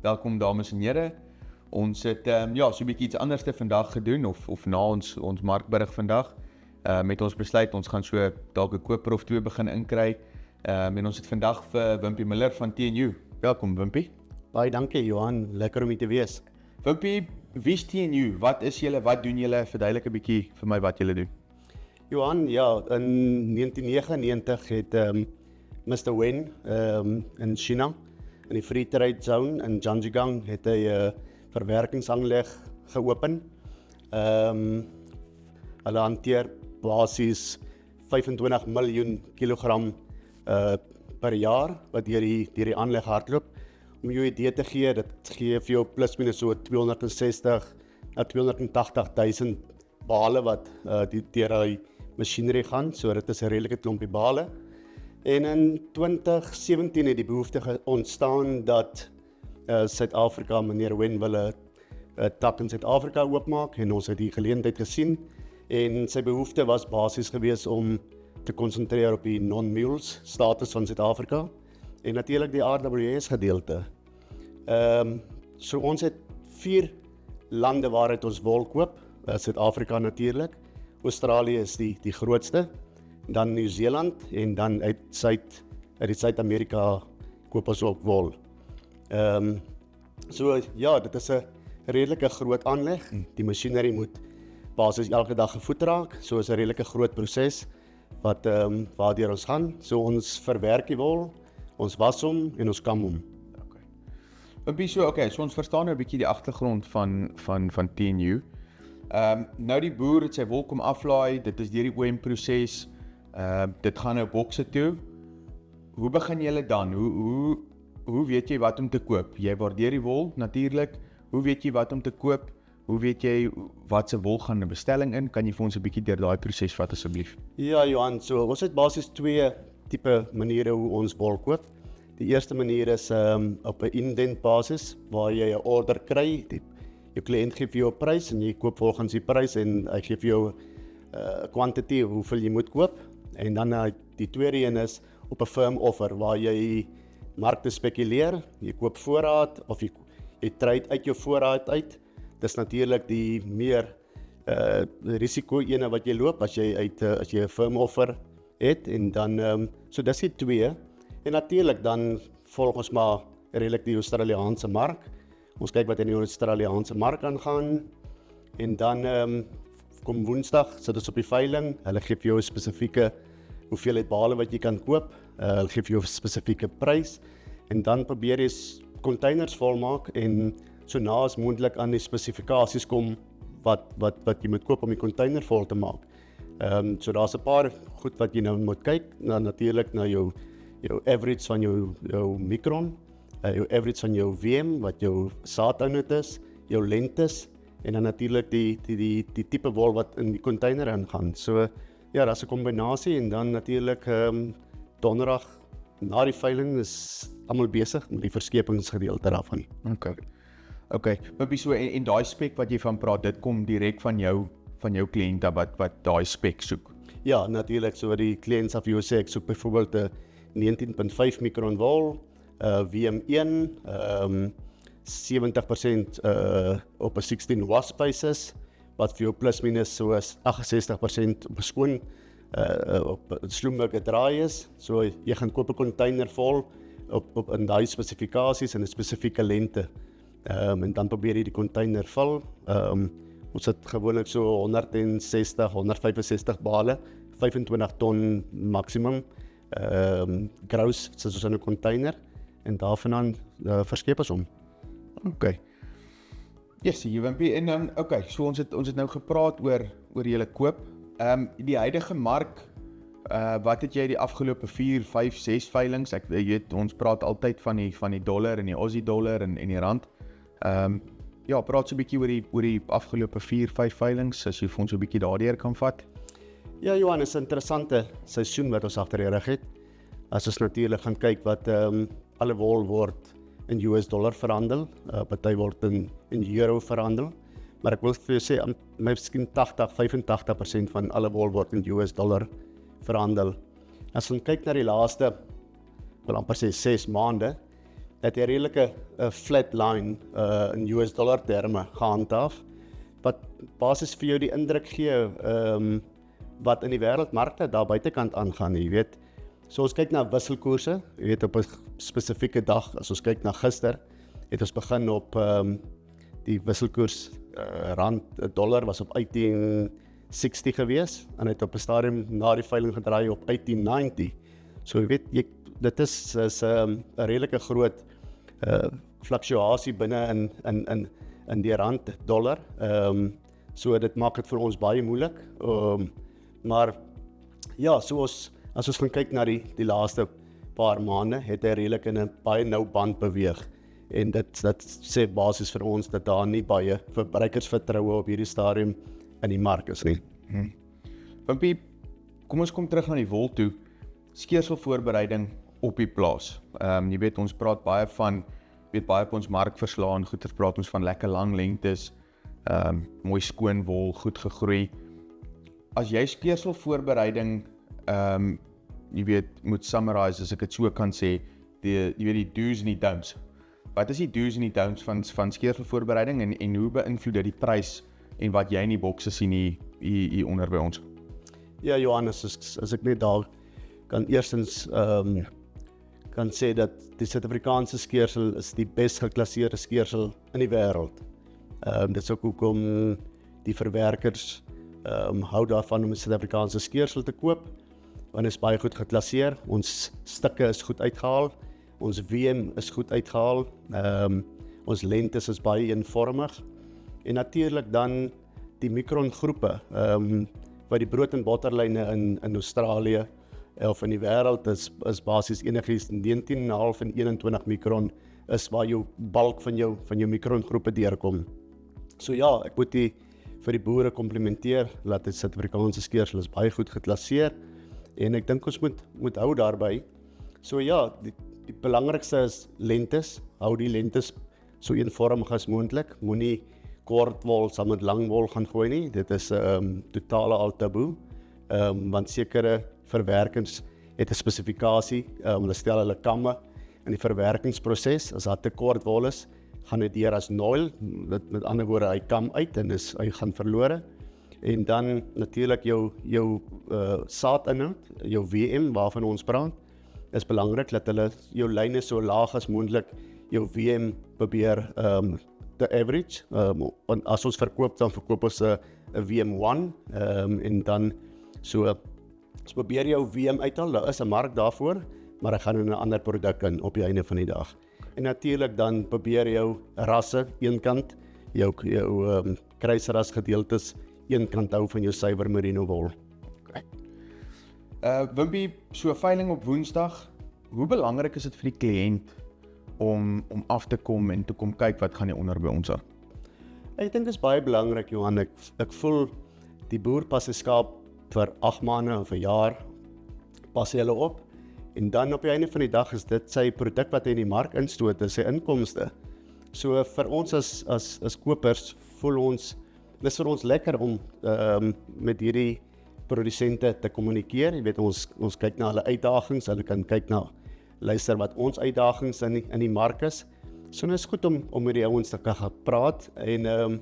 Welkom dames en here. Ons het so 'n bietjie iets anders vandag gedoen of na ons markberig vandag. Met ons besluit ons gaan so dalk 'n koper of twee begin inkry. En ons het vandag vir Wimpie Miller van TNU. Welkom Wimpie. Baie dankie Johan, lekker om hier te wees. Wimpie, wie is TNU? Wat is julle? Wat doen julle? Verduidelik 'n bietjie vir my wat julle doen. Johan, ja, in 1999 het Mr. Wen in China, in die Free Trade Zone in Zhangjiagang, het hy 'n verwerkingsaanleg geopen. Hulle hanteer basies 25 miljoen kilogram per jaar wat deur die aanleg hardloop. Om jou idee te gee, dit gee vir jou plus minus so 260 na 280.000 bale wat deur die masjinerie gaan, so dit is 'n redelike klompie bale. En in 2017 het die behoefte ontstaan dat Suid-Afrika, meneer Wen wil 'n tak in Suid-Afrika oopmaak en ons het die geleentheid gesien en sy behoefte was basies gewees om te konsentreer op die non-mules status van Suid-Afrika en natuurlik die RWS gedeelte. So ons het 4 lande waaruit ons wol koop, Suid-Afrika natuurlik, Australië is die grootste, dan Nieu-Seeland en dan uit Suid-Amerika koop ons ook wol. So ja, dit is 'n redelike groot aanleg. Die masjinerie moet basies elke dag gevoed raak, so is 'n redelike groot proses wat waardeur ons gaan. So ons verwerk die wol, ons was hom en ons kam hom. Okay, so ons verstaan nou 'n bietjie die agtergrond van TNU. Nou die boer het sy wol kom aflaai, dit is deur die OEM-proses, dit gaan nou bokse toe. Hoe begin julle dan? Hoe weet jy wat om te koop? Jy waardeer die wol natuurlik. Hoe weet jy wat om te koop? Hoe weet jy wat se wol gaan 'n bestelling in? Kan jy vir ons 'n bietjie deur daai proses vat asseblief? Ja Johan, so ons het basies 2 tipe maniere hoe ons wol koop. Die eerste manier is op 'n indent basis waar jy 'n order kry. Jou kliënt gee vir jou 'n prys en jy koop volgens die prys en hy gee vir jou quantity hoeveel jy moet koop. En dan die tweede een is op 'n firm offer waar jy markte spekuleer, jy koop voorraad of jy trade uit jou voorraad uit. Dis natuurlik die meer risiko ene wat jy loop as jy 'n firm offer het en dan so dis die 2. En natuurlik dan volg ons maar redelik die Australiese mark. Ons kyk wat in die Australiese mark aangaan en dan kom Woensdag sit ons op die veiling. Hulle gee vir jou 'n spesifieke hoeveelheid bale wat jy kan koop. Hulle gee vir jou 'n spesifieke prys en dan probeer jy containers volmaak en so na as moontlik aan die spesifikasies kom wat jy moet koop om die container vol te maak. So daar's 'n paar goed wat jy nou moet kyk, natuurlik na jou average van jou micron, jou average van jou VM, wat jou saadinhoud is, jou lengtes en dan natuurlik die tipe wol wat in die container ingaan. So ja, daar's 'n kombinasie en dan natuurlik donderdag na die veiling is almal besig met die verskepingsgedeelte daarvan. Okay. Maar so en daai spek wat jy van praat, dit kom direk van jou kliënte wat daai spek soek. Ja, natuurlik, so die kliënt sal vir jou sê ek soek byvoorbeeld 'n 19.5 micron wol, VM1, 70% op 'n 16 wasp basis, wat vir jou plus minus soos 68% op 'n skoon op 'n sloomwerk gedraai is. So jy gaan koop 'n container vol op in daai spesifikasies en 'n spesifieke lengte. En dan probeer jy die container vul. Ons het gewoonlik so 165 bale, 25 ton maksimum gross soos in 'n container en daarvandaan verskep ons hom. Okay. Yes, Wimpie, en dan so ons het nou gepraat oor julle koop. Die huidige mark, wat het jy die afgelope 4, 5, 6 veilings? Ek weet ons praat altyd van die dollar en die Aussie dollar en die rand. Ja, praat so 'n bietjie oor die afgelope 4, 5 veilings, as jy vir ons so 'n bietjie daardeur kan vat. Ja, Johan, is 'n interessante seisoen wat ons agter die rug het. As ons natuurlik gaan kyk wat alle wol word in US dollar verhandel, party word in euro verhandel, maar ek wil vir jou sê, miskien 85% van alle wol word in US dollar verhandel. As ons kyk na die laaste, wil amper sê 6 maande, dat jy redelike flat line in US dollar terme gehandhaaf, wat basies vir jou die indruk gee wat in die wêreldmarkte daar buitekant aangaan, jy weet. So ons kyk na wisselkoerse, jy weet op 'n spesifieke dag, as ons kyk na gister, het ons begin op die wisselkoers rand, dollar was op 18.60 gewees en het op 'n stadium na die veiling gedraai op 18.90. So jy weet, dit is 'n redelike groot fluktuasie binne in die rand dollar. So dit maak dit vir ons baie moeilik. Maar ja, as ons gaan kyk na die laaste paar maande, het hy redelik in 'n baie nou band beweeg. En dit sê basies vir ons dat daar nie baie verbruikersvertroue op hierdie stadium in die mark is nie. Wimpie, kom ons kom terug na die wol toe. Skeerselvoorbereiding op die plaas. Jy weet, ons praat baie op ons markverslaan, goeders praat ons van lekker lang lengtes, mooi skoon wol, goed gegroei. As jy skeerselvoorbereiding, jy weet, moet summarize, as ek dit so kan sê, jy weet die do's en die don'ts. Wat is die do's en die don'ts van skeerselvoorbereiding en hoe beïnvloed dit die prys en wat jy in die bokse sien hier onder by ons? Ja, Johannes, as ek net daar kan eerstens kan sê dat die Suid-Afrikaanse skeersel is die best geklasseerde skeersel in die wêreld. Dit is ook hoekom die verwerkers hou daarvan om 'n Suid-Afrikaanse skeersel te koop, want is baie goed geklasseer, ons stukke is goed uitgehaal, ons WM is goed uitgehaal, ons lengtes is baie eenvormig, en natuurlik dan die mikrongroepe, wat die brood en botterlyne in Australië of in die wêreld is basies enigiets 19,5 en 21 mikron is waar jou balk van jou mikrongroepe deurkom. So ja, ek moet vir die boere komplimenteer dat die Suid-Afrikaanse skeersel is baie goed geklasseer en ek dink ons moet hou daarby. So ja, die belangrikste is lengtes, hou die lengtes so eenvormig as moontlik, moenie kort wol saam met lang wol gaan gooi nie, dit is totale al taboe, want sekere verwerkings het 'n spesifikasie, hulle stel hulle kamme in die verwerkingsproses, as daar te kort wol is, gaan dit deur as noil, met ander woorde, hy kam uit en hy gaan verlore, en dan natuurlik jou saadinhoud, jou WM waarvan ons praat, is belangrik dat hulle jou lyne so laag as moontlik jou WM probeer te average, en as ons verkoop, dan verkoop ons 'n WM1, en dan so probeer jou WM uithaal, daar is 'n mark daarvoor, maar ek gaan in 'n ander produk in op die einde van die dag. En natuurlik dan probeer jou rasse eenkant, jou kruisras gedeeltes eenkant hou van jou suiwer merino wol. Okay. Wimpie, so 'n veiling op Woensdag, hoe belangrik is dit vir die kliënt om af te kom en te kom kyk wat gaan hier onder by ons aan? Ek dink dit is baie belangrik, Johan. Ek voel die boer pas sy skaap vir 8 maande of 'n jaar, pas hy hulle op, en dan op die einde van die dag is dit sy produk wat hy in die mark instoot, is sy inkomste. So vir ons as kopers voel ons, dis vir ons lekker om met hierdie produsente te kommunikeer. Jy weet, ons kyk na hulle uitdagings, hulle kan kyk na, luister wat ons uitdagings in die mark is. So dit is goed om met die ouens te kan praat, en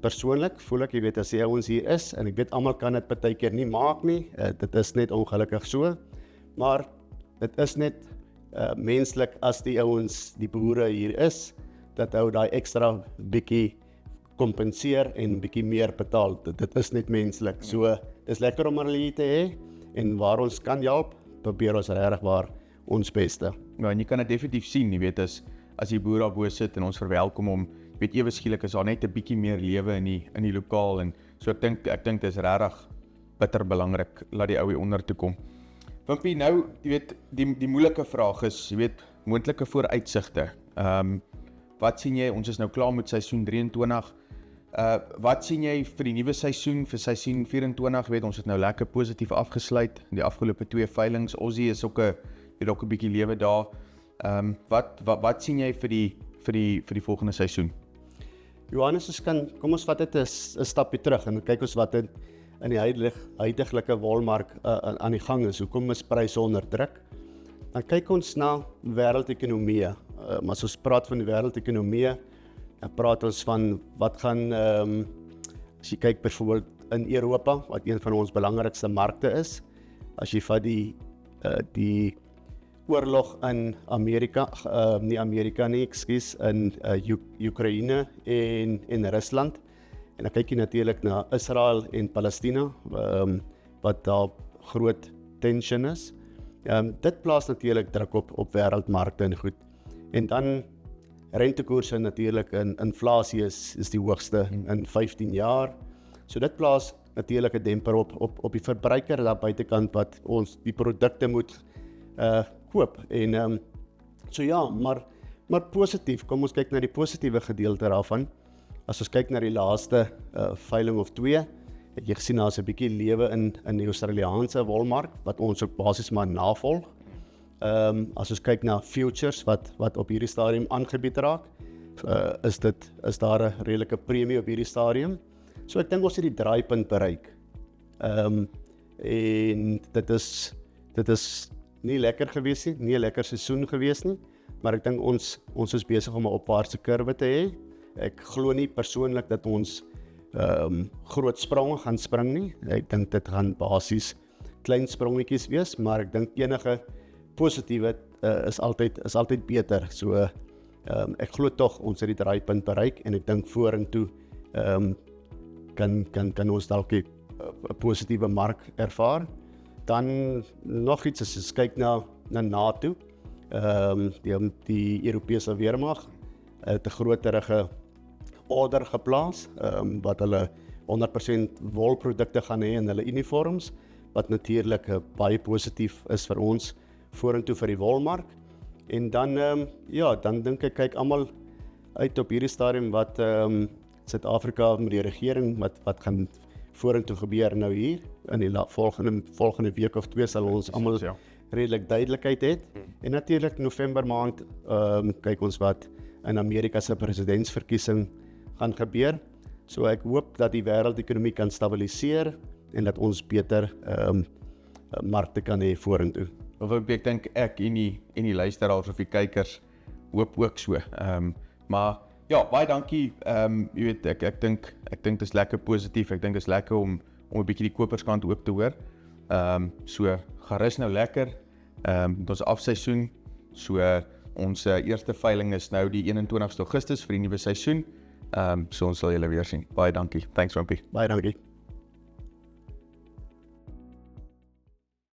persoonlik voel ek, jy weet, as die ouens hier is, en ek weet almal kan dit partykeer nie maak nie, dit is net ongelukkig so, maar dit is net menslik as die ouens, die boere hier is, dat hou daai ekstra bietjie kompenseer en bietjie meer betaal. Dit is net menslik. So dis lekker om hulle hier te hê, en waar ons kan help, probeer ons regtig waar ons beste. Ja, en jy kan dit definitief sien, jy weet, as die boer daar bo sit en ons verwelkom hom, weet ewe skielik is daar net 'n bietjie meer lewe in die lokaal, en so ek dink dis regtig bitter belangrik laat die ou hier onder toe kom. Wimpie, nou, jy weet, die moeilike vraag is, jy weet, moontlike vooruitsigte. Wat sien jy, ons is nou klaar met seisoen 23, wat sien jy vir die nuwe seisoen, vir seisoen 24, weet, ons het nou lekker positief afgesluit, die afgelope 2 veilings, Aussie is ook 'n bietjie lewe daar. Wat sien jy vir die volgende seisoen? Johannes, kom ons vat dit 'n stapie terug en kyk ons wat in die huidige wolmark aan die gang is. Hoekom is pryse onder druk? Dan kyk ons na wêreldekonomie. As ons praat van die wêreldekonomie, dan praat ons van wat gaan, as jy kyk byvoorbeeld in Europa, wat een van ons belangrikste markte is, as jy vat die oorlog in Amerika, nie Amerika nie, in Oekraïne en Rusland, en dan kyk jy natuurlik na Israel en Palestina, wat daar groot tension is. Dit plaas natuurlik druk op wêreldmarkte en goed. En dan rentekoerse natuurlik, en inflasie is die hoogste in 15 jaar. So dit plaas natuurlik 'n demper op die verbruiker daar buitekant wat ons die produkte moet koop. En so ja, maar positief. Kom ons kyk na die positiewe gedeelte daarvan. As ons kyk na die laaste veiling of 2, het jy gesien daar's 'n bietjie lewe in die Australiese wolmark wat ons ook basies maar navolg. As ons kyk na futures wat op hierdie stadium aangebied raak, is daar 'n redelike premie op hierdie stadium. So ek dink ons het die draaipunt bereik. En dit is nie lekker gewees nie, nie 'n lekker seisoen gewees nie, maar ek dink ons is besig om 'n opwaartse kurwe te hê. Ek glo nie persoonlik dat ons groot spronge gaan spring nie. Ek dink dit gaan basies klein sprongetjies wees, maar ek dink enige positiewe is altyd beter. So ek glo tog ons het die draaipunt bereik en ek dink vorentoe kan ons dalk 'n positiewe mark ervaar. Dan nog iets as ons kyk na NATO, die Europese weermag het 'n groterige order geplaas, wat hulle 100% wolprodukte gaan hê in hulle uniforms, wat natuurlik baie positief is vir ons vorentoe vir die wolmark. En dan dan dink ek kyk almal uit op hierdie stadium wat Suid-Afrika met die regering wat gaan vorentoe gebeur nou hier in die volgende week of 2 sal ons almal redelik duidelikheid het. En natuurlik November maand kyk ons wat in Amerika se presidentsverkiesing gaan gebeur. So ek hoop dat die wêreldekonomie kan stabiliseer en dat ons beter markte kan hê vorentoe. Of ek dink ek en die luisteraars of die kykers hoop ook so. Maar ja, baie dankie. Jy weet ek dink dis lekker positief. Ek dink dit is lekker om 'n bietjie die koperskant ook te hoor. So gerus nou lekker. Ons afseisoen. So ons eerste veiling is nou die 21ste Augustus vir die nuwe seisoen. So ons sal julle weer sien. Baie dankie. Thanks Rumpie. Baie dankie.